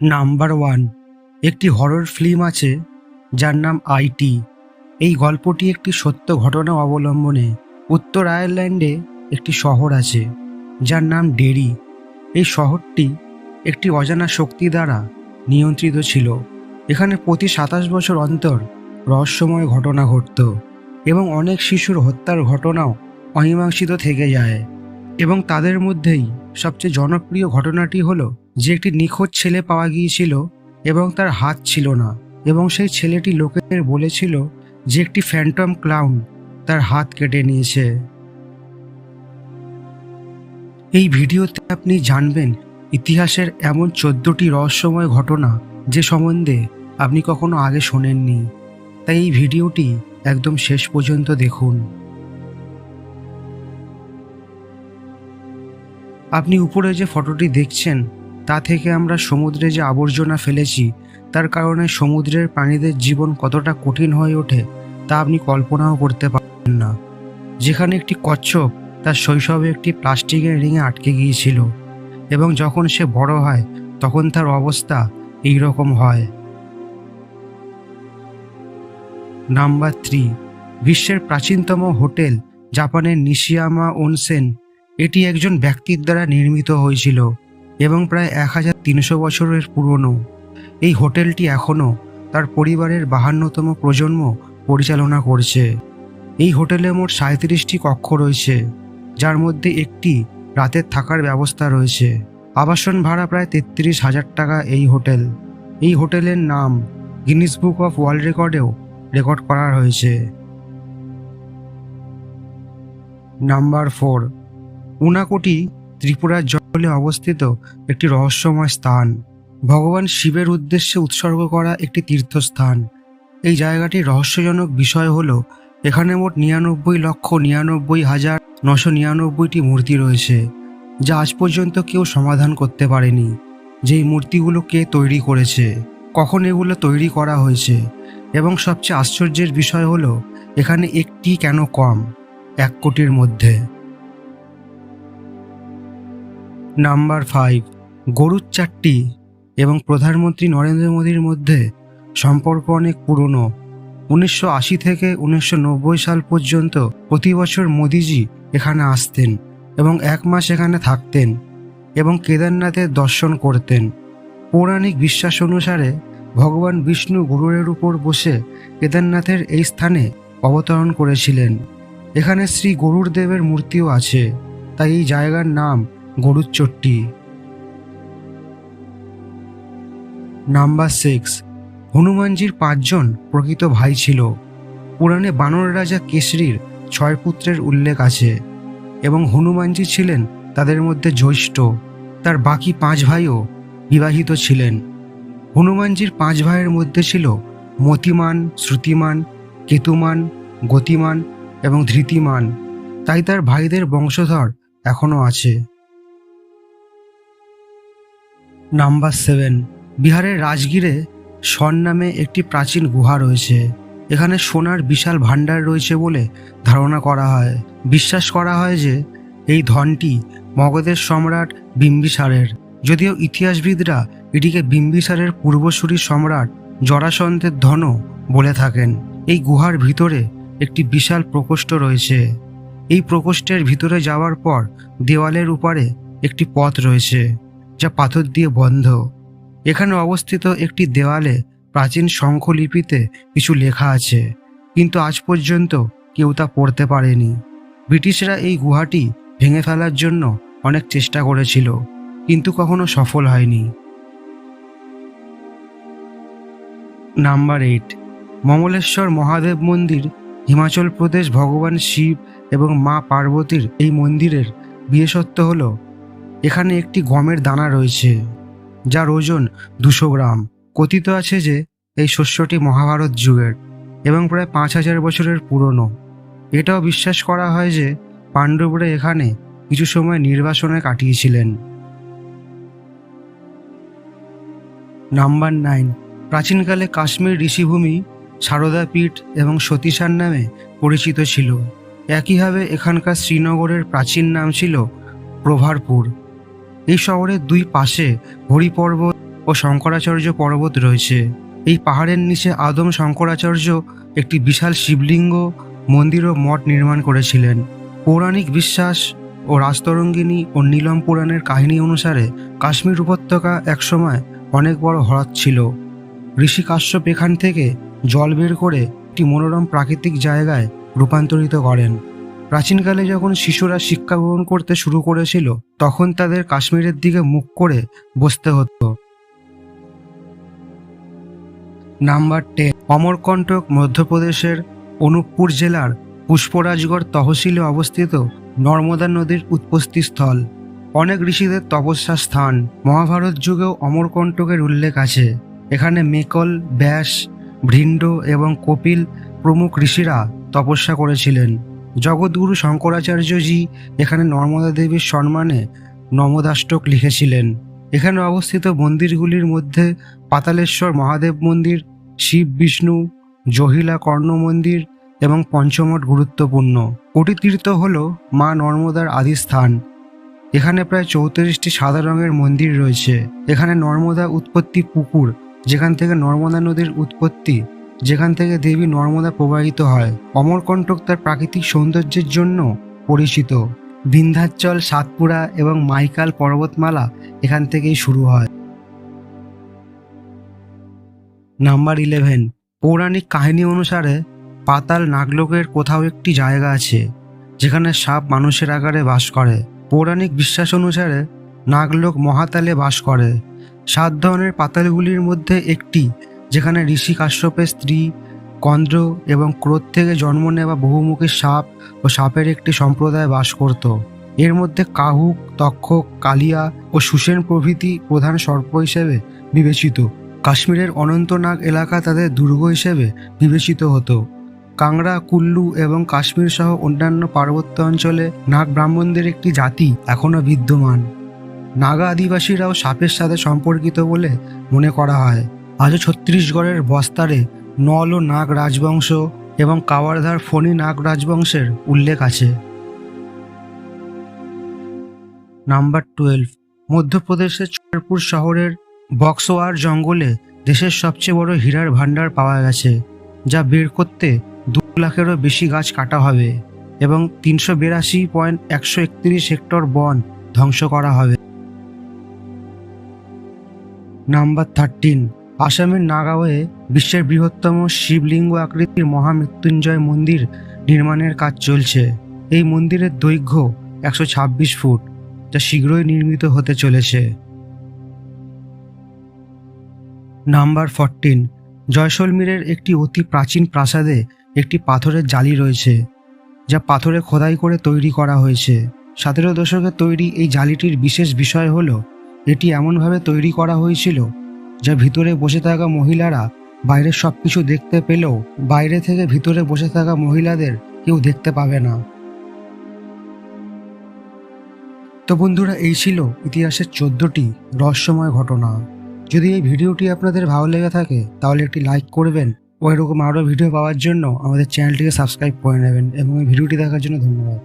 Number 1, একটি horror film আছে যার নাম আইটি। এই গল্পটি একটি সত্য ঘটনা অবলম্বনে। উত্তর আয়ারল্যান্ডে একটি শহর আছে যার নাম ডেরি। এই শহরটি একটি অজানা শক্তি দ্বারা নিয়ন্ত্রিত ছিল। এখানে প্রতি 27 বছর অন্তর রহস্যময় ঘটনা ঘটত এবং অনেক শিশুর হত্যার ঘটনাও অমীমাংসিত থেকে যায়। এবং তাদের মধ্যেই সবচেয়ে জনপ্রিয় ঘটনাটি হলো যে একটি নিখোঁজ ছেলে পাওয়া গিয়েছিল এবং তার হাত ছিল না, এবং সেই ছেলেটি লোকেদের বলেছিল যে একটি ফ্যান্টম ক্লাউন তার হাত কেটে নিয়েছে। এই ভিডিওতে আপনি জানবেন ইতিহাসের এমন 14টি রহস্যময় ঘটনা যে সম্বন্ধে আপনি কখনো আগে শোনেননি। তাই এই ভিডিওটি একদম শেষ পর্যন্ত দেখুন। আপনি উপরে যে ফটোটি দেখছেন তা থেকে আমরা সমুদ্রে যে আবর্জনা ফেলেছি তার কারণে সমুদ্রের প্রাণীদের জীবন কতটা কঠিন হয়ে ওঠে তা আপনি কল্পনাও করতে পারবেন না। যেখানে একটি কচ্ছপ তার শৈশবে একটি প্লাস্টিকের রিংয়ে আটকে গিয়েছিল এবং যখন সে বড় হয় তখন তার অবস্থা এই রকম হয়। নাম্বার 3, বিশ্বের প্রাচীনতম হোটেল জাপানের নিশিয়ামা ওনসেন। এটি একজন ব্যক্তির দ্বারা নির্মিত হয়েছিল এবং প্রায় 1300 বছরের পুরনো। এই হোটেলটি এখনও তার পরিবারের 52তম প্রজন্ম পরিচালনা করছে। এই হোটেলে মোট 37টি কক্ষ রয়েছে, যার মধ্যে একটি রাতের থাকার ব্যবস্থা রয়েছে। আবাসন ভাড়া প্রায় 33,000 টাকা। এই হোটেলের নাম গিনিস বুক অফ ওয়ার্ল্ড রেকর্ডেও রেকর্ড করা হয়েছে। নাম্বার 4, উনাকোটি ত্রিপুরার জঙ্গলে অবস্থিত একটি রহস্যময় স্থান। ভগবান শিবের উদ্দেশ্যে উৎসর্গ করা একটি তীর্থস্থান। এই জায়গাটির রহস্যজনক বিষয় হলো এখানে মোট 99,99,999টি মূর্তি রয়েছে, যা আজ পর্যন্ত কেউ সমাধান করতে পারেনি যে এই মূর্তিগুলো কে তৈরি করেছে, কখন এগুলো তৈরি করা হয়েছে, এবং সবচেয়ে আশ্চর্যের বিষয় হলো এখানে একটি কেন কম 1 কোটির মধ্যে। নাম্বার 5, গরুর চাট্টি এবং প্রধানমন্ত্রী নরেন্দ্র মোদীর মধ্যে সম্পর্ক অনেক পুরনো। 1980 থেকে 1990 সাল পর্যন্ত প্রতি বছর মোদিজি এখানে আসতেন এবং 1 মাস এখানে থাকতেন এবং কেদারনাথের দর্শন করতেন। পৌরাণিক বিশ্বাস অনুসারে ভগবান বিষ্ণু গরুরের উপর বসে কেদারনাথের এই স্থানে অবতরণ করেছিলেন। এখানে শ্রী গরুর দেবের মূর্তিও আছে, তাই এই জায়গার নাম গরুর চট্টি। নাম্বার 6, হনুমানজির 5 জন প্রকৃত ভাই ছিল। পুরাণে বানর রাজা কেশরীর 6 পুত্রের উল্লেখ আছে এবং হনুমানজি ছিলেন তাদের মধ্যে জ্যৈষ্ঠ। তার বাকি 5 ভাইও বিবাহিত ছিলেন। হনুমানজির 5 ভাইয়ের মধ্যে ছিল মতিমান, শ্রুতিমান, কেতুমান, গতিমান এবং ধৃতিমান, তাই তার ভাইদের বংশধর এখনও আছে। নাম্বার 7, বিহারের রাজগীরে স্বর্ণ নামে একটি প্রাচীন গুহা রয়েছে। এখানে সোনার বিশাল ভাণ্ডার রয়েছে বলে ধারণা করা হয়। বিশ্বাস করা হয় যে এই ধনটি মগধের সম্রাট বিম্বিসারের, যদিও ইতিহাসবিদরা এটিকে বিম্বিসারের পূর্বসূরি সম্রাট জরাসন্ধের ধনও বলে থাকেন। এই গুহার ভিতরে একটি বিশাল প্রকোষ্ঠ রয়েছে। এই প্রকোষ্ঠের ভিতরে যাওয়ার পর দেওয়ালের উপরে একটি পথ রয়েছে যা পাথর দিয়ে বন্ধ। এখানে অবস্থিত একটি দেওয়ালে প্রাচীন শঙ্খলিপিতে কিছু লেখা আছে, কিন্তু আজ পর্যন্ত কেউ তা পড়তে পারেনি। ব্রিটিশরা এই গুহাটি ভেঙে ফেলার জন্য অনেক চেষ্টা করেছিল, কিন্তু কখনো সফল হয়নি। নাম্বার 8, মমলেশ্বর মহাদেব মন্দির হিমাচল প্রদেশ। ভগবান শিব এবং মা পার্বতীর এই মন্দিরের বিশেষত্ব হলো এখানে একটি গমের দানা রয়েছে যার ওজন 200 গ্রাম। কথিত আছে যে এই শস্যটি মহাভারত যুগের এবং প্রায় 5000 বছরের পুরনো। এটাও বিশ্বাস করা হয় যে পাণ্ডবরা এখানে কিছু সময় নির্বাসনে কাটিয়েছিলেন। নাম্বার 9, প্রাচীনকালে কাশ্মীর ঋষিভূমি সারদা পীঠ এবং সতীসার নামে পরিচিত ছিল। একইভাবে এখানকার শ্রীনগরের প্রাচীন নাম ছিল প্রভারপুর। এই শহরের 2 পাশে হরিপর্বত ও ও শঙ্করাচার্য পর্বত রয়েছে। এই পাহাড়ের নিচে আদম শঙ্করাচার্য একটি বিশাল শিবলিঙ্গ, মন্দির ও মঠ নির্মাণ করেছিলেন। পৌরাণিক বিশ্বাস ও রাজতরঙ্গিনী ও নীলম পুরাণের কাহিনী অনুসারে কাশ্মীর উপত্যকা একসময় অনেক বড় হ্রদ ছিল। ঋষি কাশ্যপ এখান থেকে জল বের করে একটি মনোরম প্রাকৃতিক জায়গায় রূপান্তরিত করেন। প্রাচীনকালে যখন শিশুরা শিক্ষা গ্রহণ করতে শুরু করেছিল, তখন তাদের কাশ্মীরের দিকে মুখ করে বসতে হতো। নাম্বার 10, অমরকন্টক মধ্যপ্রদেশের অনুপপুর জেলার পুষ্পরাজগড় তহসিলে অবস্থিত নর্মদা নদীর উৎপত্তি স্থল। অনেক ঋষিদের তপস্যা স্থান। মহাভারত যুগেও অমরকন্টকের উল্লেখ আছে। এখানে মেকল, ব্যাস, ভৃণ্ড এবং কপিল প্রমুখ ঋষিরা তপস্যা করেছিলেন। জগৎগুরু শঙ্করাচার্যজি এখানে নর্মদা দেবীর সম্মানে নমদাষ্টক লিখেছিলেন। এখানে অবস্থিত মন্দিরগুলির মধ্যে পাতালেশ্বর মহাদেব মন্দির, শিব বিষ্ণু জহিলা কর্ণ মন্দির এবং পঞ্চমঠ গুরুত্বপূর্ণ। কোটিতীর্থ হল মা নর্মদার আদি স্থান। এখানে প্রায় 34টি সাদা রঙের মন্দির রয়েছে। এখানে নর্মদা উৎপত্তি পুকুর, যেখান থেকে নর্মদা নদীর উৎপত্তি, যেখান থেকে দেবী নর্মদা প্রবাহিত হয়। অমরকন্টক তার প্রাকৃতিক সৌন্দর্যের জন্য পরিচিত। বিন্ধ্যাচল, সাতপুরা এবং মাইকাল পর্বতমালা এখান থেকেই শুরু হয়। নাম্বার 11, পৌরাণিক কাহিনী অনুসারে পাতাল নাগলোকের কোথাও একটি জায়গা আছে যেখানে সাপ মানুষের আকারে বাস করে। পৌরাণিক বিশ্বাস অনুসারে নাগলোক মহাতালে বাস করে। 7 ধরনের পাতালগুলির মধ্যে একটি, যেখানে ঋষি কাশ্যপের স্ত্রী কন্দ্র এবং ক্রোধ থেকে জন্ম নেওয়া বহুমুখী সাপ ও সাপের একটি সম্প্রদায় বাস করত। এর মধ্যে কাহুক, তক্ষক, কালিয়া ও সুসেন প্রভৃতি প্রধান সর্প হিসেবে বিবেচিত। কাশ্মীরের অনন্তনাগ এলাকা তাদের দুর্গ হিসেবে বিবেচিত হতো। কাংড়া, কুল্লু এবং কাশ্মীর সহ অন্যান্য পার্বত্য অঞ্চলে নাগ ব্রাহ্মণদের একটি জাতি এখনও বিদ্যমান। নাগা আদিবাসীরাও সাপের সাথে সম্পর্কিত বলে মনে করা হয়। আজও ছত্তিশগড়ের বস্তারে নল ও নাগ রাজবংশ এবং কাওয়ারধার ফণি নাগ রাজবংশের উল্লেখ আছে। নাম্বার 12, মধ্যপ্রদেশের ছতরপুর শহরের বক্সওয়ার জঙ্গলে দেশের সবচেয়ে বড় হীরার ভান্ডার পাওয়া গেছে, যা বের করতে 2 লাখেরও বেশি গাছ কাটা হবে এবং 382.131 হেক্টর বন ধ্বংস করা হবে। নাম্বার 13, আসামের নাগাঁওয়ে বিশ্বের বৃহত্তম শিবলিঙ্গ আকৃতির মহামৃত্যুঞ্জয় মন্দির নির্মাণের কাজ চলছে। এই মন্দিরের দৈর্ঘ্য 126 ফুট, যা শীঘ্রই নির্মিত হতে চলেছে। নাম্বার 14, জয়সলমীরের একটি অতি প্রাচীন প্রাসাদে একটি পাথরের জালি রয়েছে, যা পাথরে খোদাই করে তৈরি করা হয়েছে। 17 দশকে তৈরি এই জালিটির বিশেষ বিষয় হলো এটি এমনভাবে তৈরি করা হয়েছিল যা ভিতরে বসে থাকা মহিলারা বাইরের সবকিছু দেখতে পেলেও বাইরে থেকে ভিতরে বসে থাকা মহিলাদের কেউ দেখতে পাবে না। তো বন্ধুরা, এই ছিল ইতিহাসের 14টি রহস্যময় ঘটনা। যদি এই ভিডিওটি আপনাদের ভালো লেগে থাকে তাহলে একটি লাইক করবেন ও এরকম আরও ভিডিও পাওয়ার জন্য আমাদের চ্যানেলটিকে সাবস্ক্রাইব করে নেবেন এবং এই ভিডিওটি দেখার জন্য ধন্যবাদ।